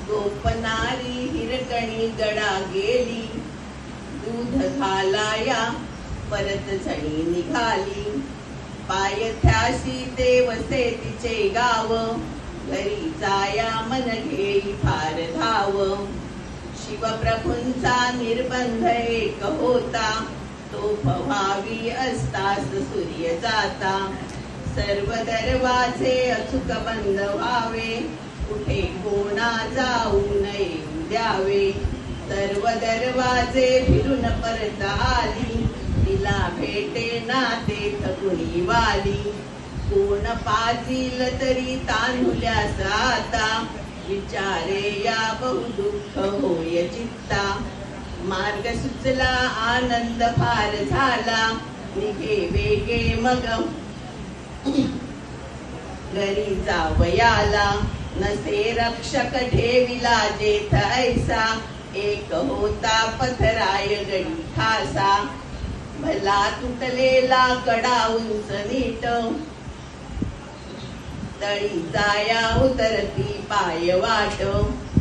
गोपनारी हिरकणी गडा गेली, दूध घालाया परत झणी निघाली. पायथ्याशी ते वसे तिचे गाव, घरी जाया मन घेई फार धाव. शिवप्रभूंचा निर्बंध एक होता, तो व्हावी असतास सूर्य जाता. सर्व दरवाजे अचूक बंद व्हावे, कुठे कोणा जाऊ नये द्यावे. सर्व दरवाजे फिरून परत आली, तिला भेटे ना तेथ कुणी वाली. कोण पाजील तरी तान्हुल्यास आता, विचारे या बहुदुःख होय चित्ता. मार्ग सुचला आनंद फार झाला, निघे वेगे मग घरी जावयाला. नसे रक्षक ठेविला जेथ ऐसा, एक होता पथराय गडी खासा. भला तुटलेला कडा उंच नीट, तळी जाया उतरती पाय वाट.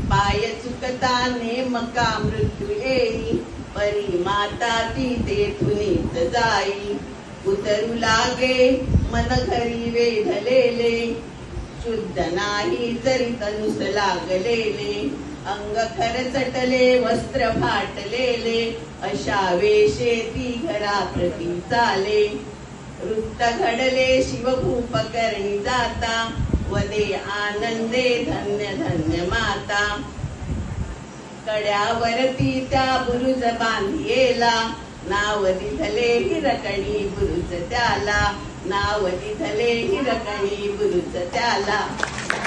पाय चुकता नेमका मृत्यू येई, परी माता ती तेथुनीच जाई. उतरू लागे मन घरी वेढलेले, शुद्ध नाही जरी तनुस लागलेले. अंग खरचटले वस्त्र फाटलेले, अशा वेशे ती घराप्रती चाले. वृत्त घडले शिवभूप करणी जाता, वदे आनंदे धन्य धन्य माता. कड्यावरती त्या बुरुज बांधियेला, नाव दिधले हिरकणी बुरुज त्याला. नाव दिधले हिरकणी बुरुज त्याला.